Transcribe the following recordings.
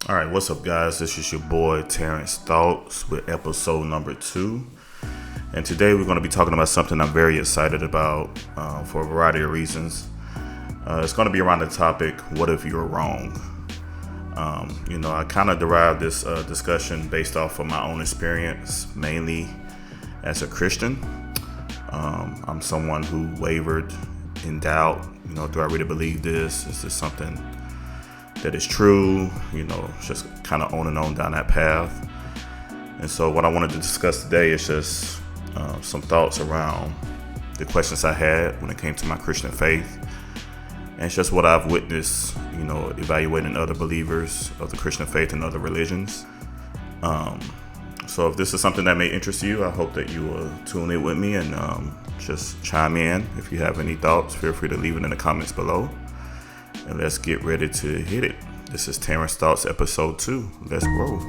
All right, what's up, guys? This is your boy Terrence Thoughts with episode number 2. And today we're going to be talking about something I'm very excited about for a variety of reasons. It's going to be around the topic, what if you're wrong? I kind of derived this discussion based off of my own experience, mainly as a Christian. I'm someone who wavered in doubt. Do I really believe this? Is this something that is true? Just kind of on and on down that path. And so what I wanted to discuss today is just some thoughts around the questions I had when it came to my Christian faith. And it's just what I've witnessed, evaluating other believers of the Christian faith and other religions. So if this is something that may interest you, I hope that you will tune in with me and just chime in. If you have any thoughts, feel free to leave it in the comments below. And let's get ready to hit it. This is Terrence Thoughts episode 2. Let's roll.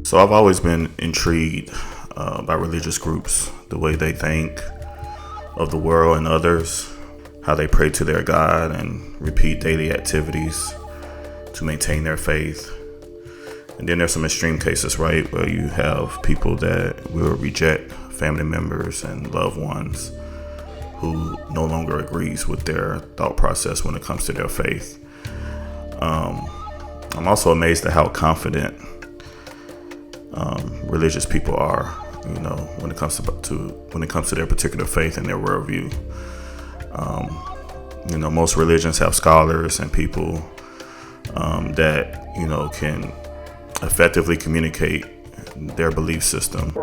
So I've always been intrigued by religious groups, the way they think of the world and others, how they pray to their God and repeat daily activities to maintain their faith. And then there's some extreme cases, right, where you have people that will reject family members and loved ones who no longer agrees with their thought process when it comes to their faith. I'm also amazed at how confident religious people are, when it comes to their particular faith and their worldview. Most religions have scholars and people that can effectively communicate their belief system.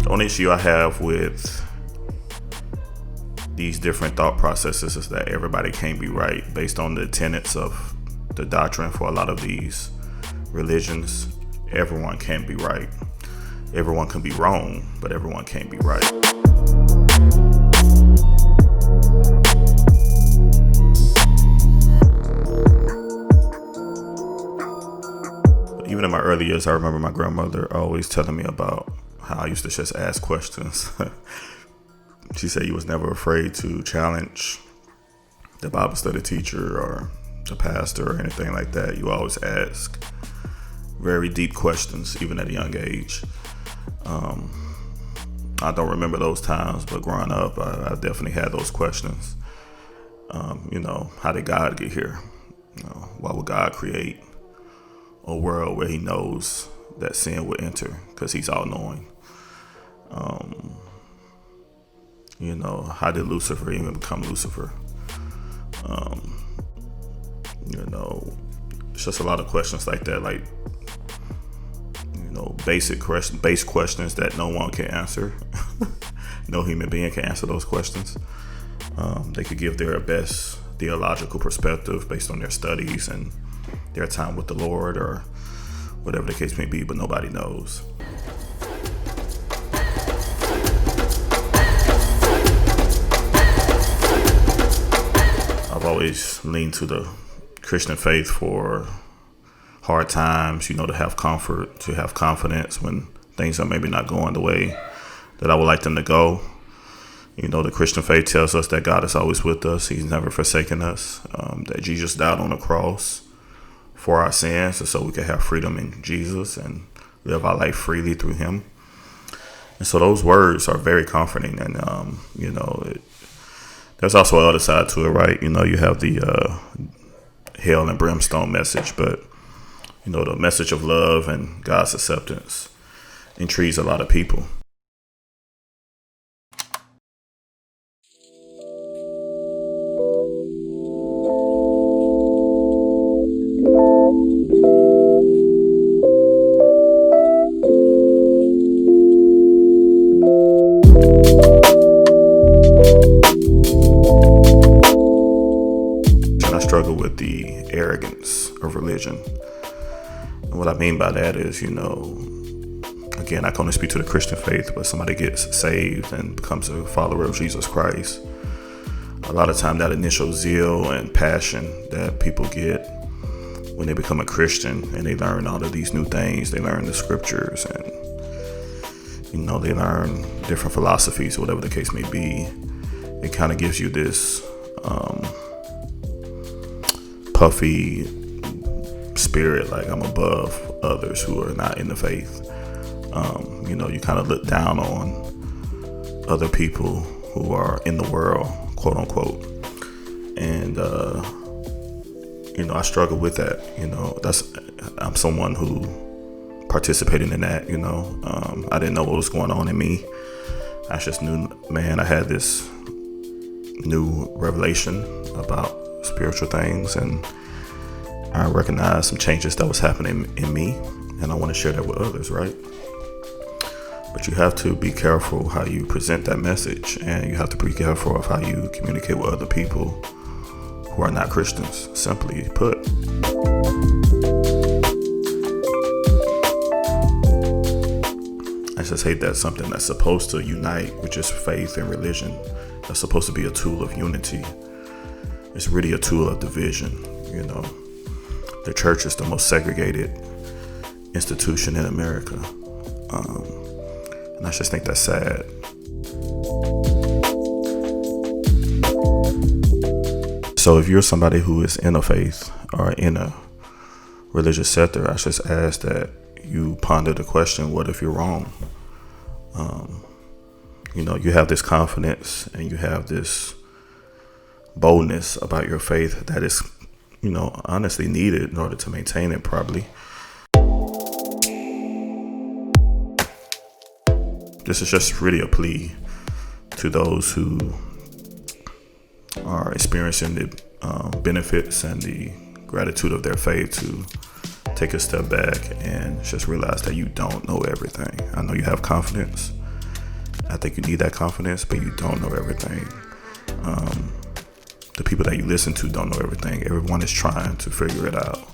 Only issue I have with these different thought processes is that everybody can't be right based on the tenets of the doctrine for a lot of these religions. Everyone can't be right. Everyone can be wrong, but everyone can't be right. Even in my early years, I remember my grandmother always telling me about how I used to just ask questions. She said you was never afraid to challenge the Bible study teacher or the pastor or anything like that. You always ask very deep questions, even at a young age. I don't remember those times, but growing up, I definitely had those questions. How did God get here? Why would God create a world where he knows that sin would enter because he's all-knowing? How did Lucifer even become Lucifer? It's just a lot of questions like that, base questions that no one can answer. No human being can answer those questions. They could give their best theological perspective based on their studies and their time with the Lord or whatever the case may be, but nobody knows. I've always leaned to the Christian faith for hard times, to have comfort, to have confidence when things are maybe not going the way that I would like them to go. The Christian faith tells us that God is always with us. He's never forsaken us, that Jesus died on the cross for our sins, and so we can have freedom in Jesus and live our life freely through him. And so those words are very comforting. And, there's also another side to it, right? You have the hell and brimstone message, but, the message of love and God's acceptance intrigues a lot of people. religion. And what I mean by that is, again, I can only speak to the Christian faith, but somebody gets saved and becomes a follower of Jesus Christ. A lot of time that initial zeal and passion that people get when they become a Christian and they learn all of these new things, they learn the scriptures and, they learn different philosophies, whatever the case may be. It kind of gives you this puffy spirit, like I'm above others who are not in the faith. You kind of look down on other people who are in the world, quote unquote. And, I struggle with that. I'm someone who participated in that, I didn't know what was going on in me. I just knew, man, I had this new revelation about spiritual things, and I recognized some changes that was happening in me, and I want to share that with others, right? But you have to be careful how you present that message, and you have to be careful of how you communicate with other people who are not Christians, simply put. I just hate that something that's supposed to unite, which is faith and religion, that's supposed to be a tool of unity, it's really a tool of division. The church is the most segregated institution in America. And I just think that's sad. So if you're somebody who is in a faith or in a religious sector, I just ask that you ponder the question, what if you're wrong? You have this confidence and you have this boldness about your faith that is, honestly needed in order to maintain it properly. This is just really a plea to those who are experiencing the benefits and the gratitude of their faith to take a step back and just realize that you don't know everything. I know you have confidence. I think you need that confidence, but you don't know everything. The people that you listen to don't know everything. Everyone is trying to figure it out.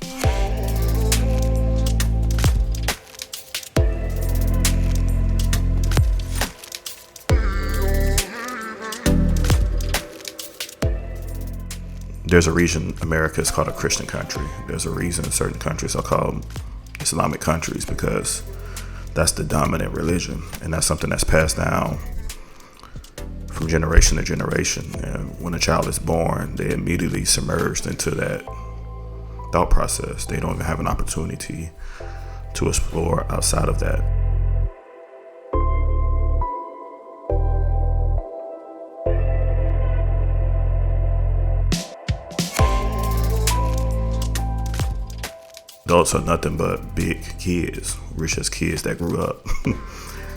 There's a reason America is called a Christian country. There's a reason certain countries are called Islamic countries, because that's the dominant religion, and that's something that's passed down from generation to generation. And when a child is born, they immediately submerged into that thought process. They don't even have an opportunity to explore outside of that. Adults are nothing but big kids. We're just kids that grew up.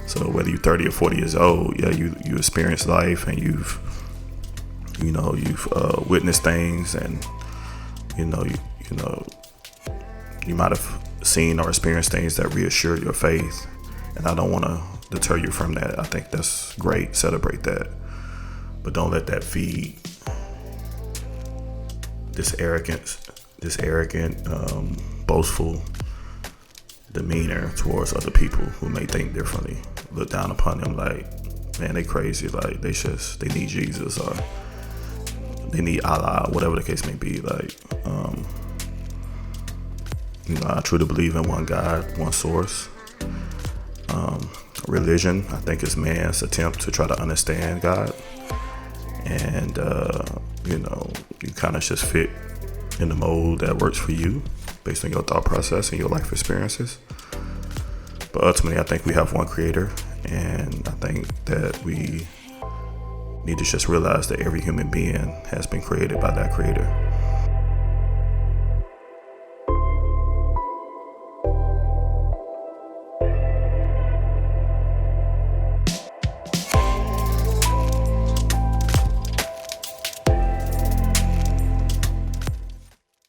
So whether you're 30 or 40 years old, you experience life, and you've witnessed things, and you might have seen or experienced things that reassure your faith. And I don't want to deter you from that. I think that's great. Celebrate that, but don't let that feed this arrogant, boastful demeanor towards other people who may think differently. Look down upon them like, man, they crazy, like they need Jesus, or they need Allah, whatever the case may be. Like, I truly believe in one God, one source. Religion, I think, is man's attempt to try to understand God, and you kind of just fit in the mold that works for you based on your thought process and your life experiences. But ultimately, I think we have one creator, and I think that we need to just realize that every human being has been created by that creator.